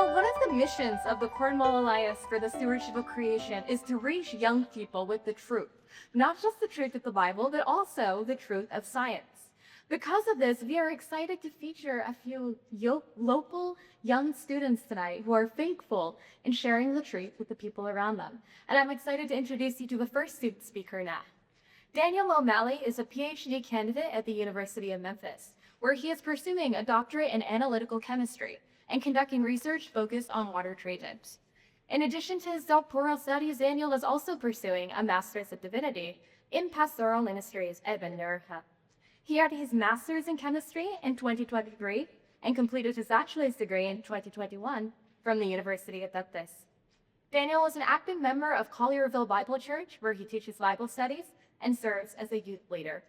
Well, one of the missions of the Cornwall Alliance for the Stewardship of Creation is to reach young people with the truth. Not just the truth of the Bible, but also the truth of science. Because of this, we are excited to feature a few local young students tonight who are faithful in sharing the truth with the people around them. And I'm excited to introduce you to the first student speaker now. Daniel O'Malley is a PhD candidate at the University of Memphis, where he is pursuing a doctorate in analytical chemistry and conducting research focused on water treatment. In addition to his doctoral studies, Daniel is also pursuing a Master's of Divinity in Pastoral Ministries at Benderha. He had his Master's in Chemistry in 2023 and completed his Bachelor's degree in 2021 from the University of Memphis. Daniel is an active member of Collierville Bible Church, where he teaches Bible studies and serves as a youth leader.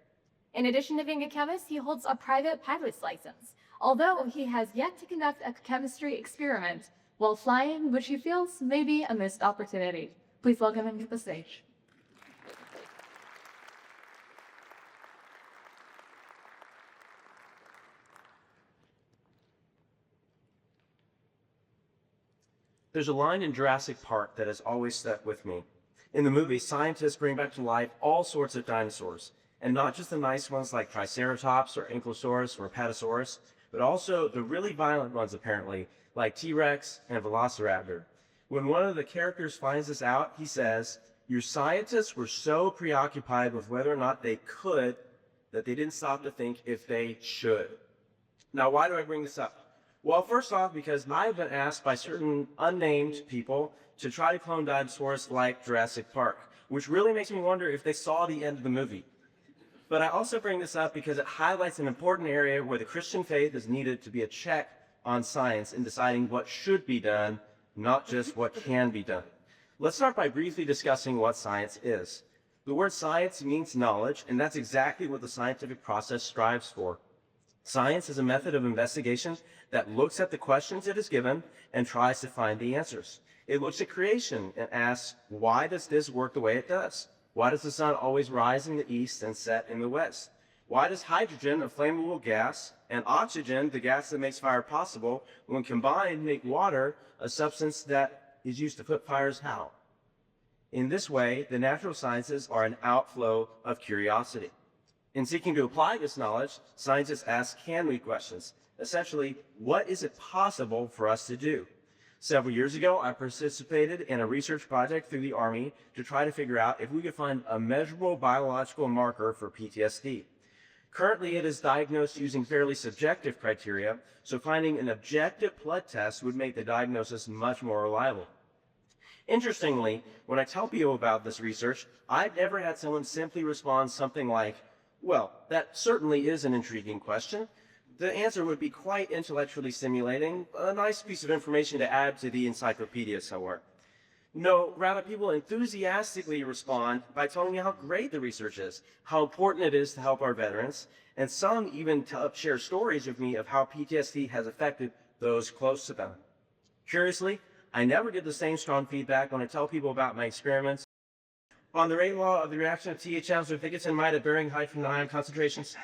In addition to being a chemist, he holds a private pilot's license, although he has yet to conduct a chemistry experiment while flying, which he feels may be a missed opportunity. Please welcome him to the stage. There's a line in Jurassic Park that has always stuck with me. In the movie, scientists bring back to life all sorts of dinosaurs, and not just the nice ones like Triceratops or Ankylosaurus or Apatosaurus, but also the really violent ones apparently, like T-Rex and Velociraptor. When one of the characters finds this out, he says, "Your scientists were so preoccupied with whether or not they could that they didn't stop to think if they should." Now, why do I bring this up? Well, first off, because I've been asked by certain unnamed people to try to clone dinosaurs like Jurassic Park, which really makes me wonder if they saw the end of the movie. But I also bring this up because it highlights an important area where the Christian faith is needed to be a check on science in deciding what should be done, not just what can be done. Let's start by briefly discussing what science is. The word science means knowledge, and that's exactly what the scientific process strives for. Science is a method of investigation that looks at the questions it is given and tries to find the answers. It looks at creation and asks, why does this work the way it does? Why does the sun always rise in the east and set in the west? Why does hydrogen, a flammable gas, and oxygen, the gas that makes fire possible, when combined make water a substance that is used to put fires out? In this way, the natural sciences are an outflow of curiosity. In seeking to apply this knowledge, scientists ask can-we questions. Essentially, what is it possible for us to do? Several years ago, I participated in a research project through the Army to try to figure out if we could find a measurable biological marker for PTSD. Currently, it is diagnosed using fairly subjective criteria, so finding an objective blood test would make the diagnosis much more reliable. Interestingly, when I tell people about this research, I've never had someone simply respond something like, "Well, that certainly is an intriguing question." The answer would be quite intellectually stimulating, a nice piece of information to add to the encyclopedia somewhere. No, rather people enthusiastically respond by telling me how great the research is, how important it is to help our veterans, and some even share stories with me of how PTSD has affected those close to them. Curiously, I never get the same strong feedback when I tell people about my experiments on the rate law of the reaction of THMs with Dickinson-mite at varying hydrogen ion concentrations,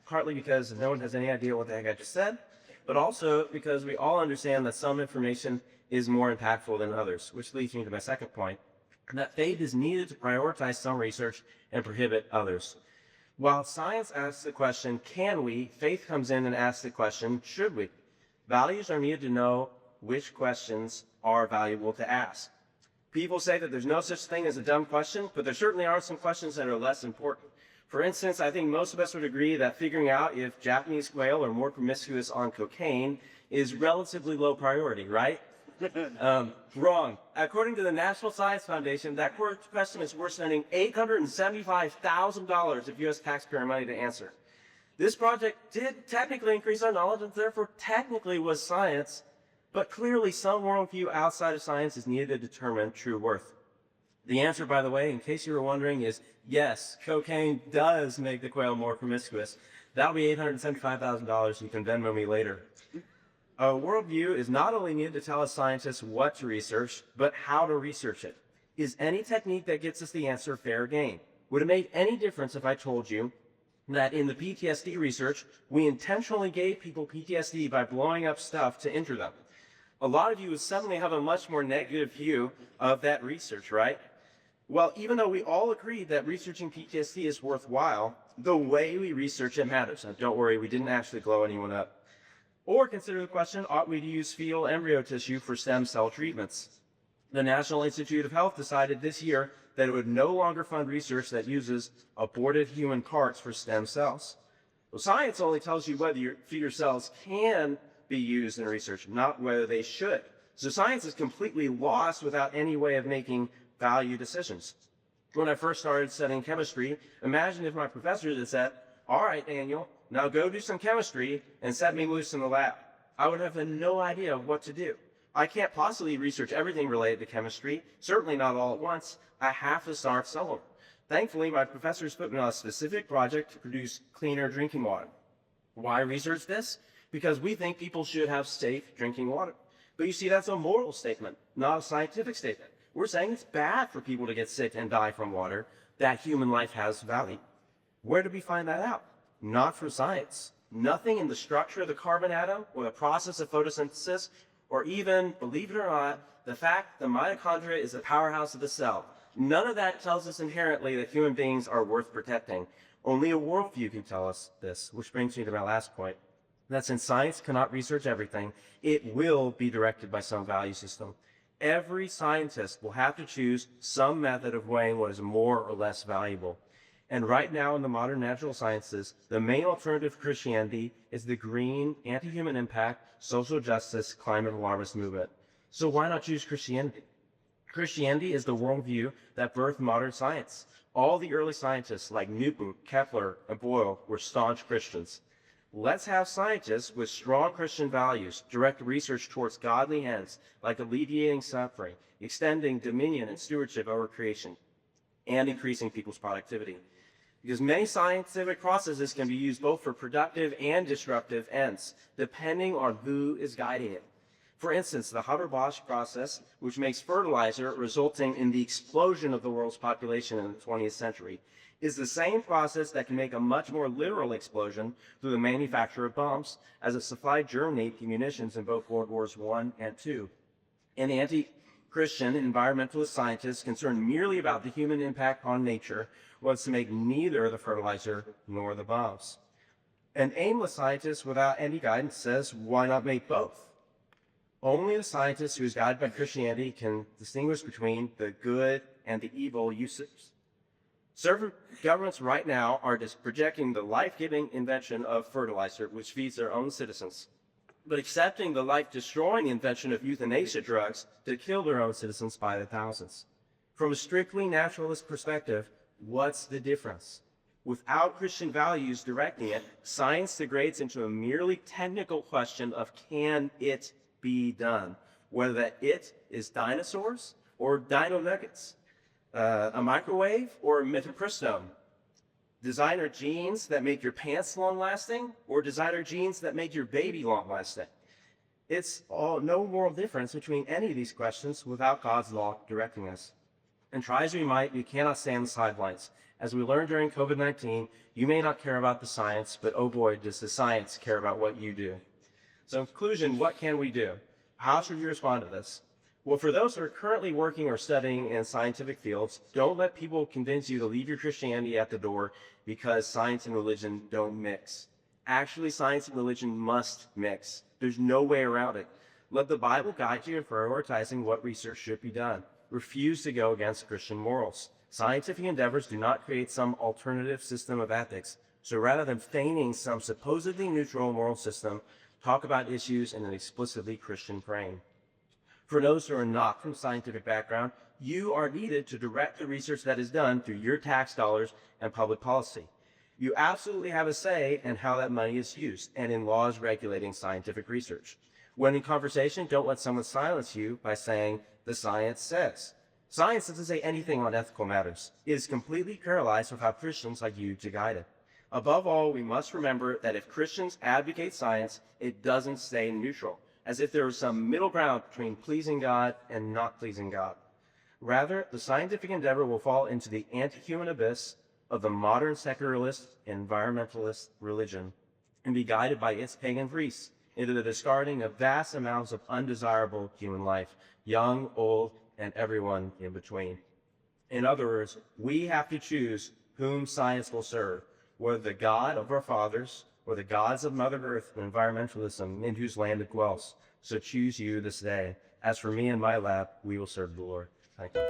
partly because no one has any idea what the heck I just said, but also because we all understand that some information is more impactful than others, which leads me to my second point, that faith is needed to prioritize some research and prohibit others. While science asks the question, can we, faith comes in and asks the question, should we? Values are needed to know which questions are valuable to ask. People say that there's no such thing as a dumb question, but there certainly are some questions that are less important. For instance, I think most of us would agree that figuring out if Japanese quail are more promiscuous on cocaine is relatively low priority, right? Wrong. According to the National Science Foundation, that question is worth spending $875,000 of U.S. taxpayer money to answer. This project did technically increase our knowledge and therefore technically was science, but clearly some worldview outside of science is needed to determine true worth. The answer, by the way, in case you were wondering, is yes, cocaine does make the quail more promiscuous. That'll be $875,000. You can Venmo me later. A worldview is not only needed to tell us scientists what to research, but how to research it. Is any technique that gets us the answer fair game? Would it make any difference if I told you that in the PTSD research, we intentionally gave people PTSD by blowing up stuff to injure them? A lot of you would suddenly have a much more negative view of that research, right? Well, even though we all agree that researching PTSD is worthwhile, the way we research it matters. Now, don't worry, we didn't actually blow anyone up. Or consider the question, ought we to use fetal embryo tissue for stem cell treatments? The National Institute of Health decided this year that it would no longer fund research that uses aborted human parts for stem cells. Well, science only tells you whether your fetal cells can be used in research, not whether they should. So science is completely lost without any way of making value decisions. When I first started studying chemistry, imagine if my professors had said, all right, Daniel, now go do some chemistry and set me loose in the lab. I would have no idea what to do. I can't possibly research everything related to chemistry, certainly not all at once. I have to start somewhere. Thankfully, my professors put me on a specific project to produce cleaner drinking water. Why research this? Because we think people should have safe drinking water. But you see, that's a moral statement, not a scientific statement. We're saying it's bad for people to get sick and die from water, that human life has value. Where did we find that out? Not from science. Nothing in the structure of the carbon atom or the process of photosynthesis, or even, believe it or not, the fact the mitochondria is the powerhouse of the cell. None of that tells us inherently that human beings are worth protecting. Only a worldview can tell us this, which brings me to my last point. That since science cannot research everything, it will be directed by some value system. Every scientist will have to choose some method of weighing what is more or less valuable. And right now in the modern natural sciences, the main alternative to Christianity is the green, anti-human impact, social justice, climate alarmist movement. So why not choose Christianity? Christianity is the worldview that birthed modern science. All the early scientists like Newton, Kepler, and Boyle were staunch Christians. Let's have scientists with strong Christian values direct research towards godly ends, like alleviating suffering, extending dominion and stewardship over creation, and increasing people's productivity. Because many scientific processes can be used both for productive and disruptive ends, depending on who is guiding it. For instance, the Haber-Bosch process, which makes fertilizer resulting in the explosion of the world's population in the 20th century, is the same process that can make a much more literal explosion through the manufacture of bombs, as it supplied Germany munitions in both World Wars I and II. An anti-Christian environmentalist scientist concerned merely about the human impact on nature wants to make neither the fertilizer nor the bombs. An aimless scientist without any guidance says, why not make both? Only the scientist who is guided by Christianity can distinguish between the good and the evil uses. Certain governments right now are just projecting the life-giving invention of fertilizer, which feeds their own citizens, but accepting the life-destroying invention of euthanasia drugs to kill their own citizens by the thousands. From a strictly naturalist perspective, what's the difference? Without Christian values directing it, science degrades into a merely technical question of can it be done, whether that it is dinosaurs or dino nuggets, a microwave or mifepristone, designer jeans that make your pants long-lasting or designer jeans that make your baby long-lasting. It's no moral difference between any of these questions without God's law directing us. And try as we might, we cannot stay on the sidelines. As we learned during COVID-19, you may not care about the science, but oh boy, does the science care about what you do. So in conclusion, what can we do? How should we respond to this? Well, for those who are currently working or studying in scientific fields, don't let people convince you to leave your Christianity at the door because science and religion don't mix. Actually, science and religion must mix. There's no way around it. Let the Bible guide you in prioritizing what research should be done. Refuse to go against Christian morals. Scientific endeavors do not create some alternative system of ethics. So rather than feigning some supposedly neutral moral system, talk about issues in an explicitly Christian frame. For those who are not from scientific background, you are needed to direct the research that is done through your tax dollars and public policy. You absolutely have a say in how that money is used and in laws regulating scientific research. When in conversation, don't let someone silence you by saying, the science says. Science doesn't say anything on ethical matters. It is completely paralyzed without Christians like you to guide it. Above all, we must remember that if Christians advocate science, it doesn't stay neutral, as if there was some middle ground between pleasing God and not pleasing God. Rather, the scientific endeavor will fall into the anti-human abyss of the modern secularist, environmentalist religion and be guided by its pagan priests, into the discarding of vast amounts of undesirable human life, young, old, and everyone in between. In other words, we have to choose whom science will serve, whether the God of our fathers or the gods of Mother Earth and environmentalism in whose land it dwells. So choose you this day. As for me and my lab, we will serve the Lord. Thank you.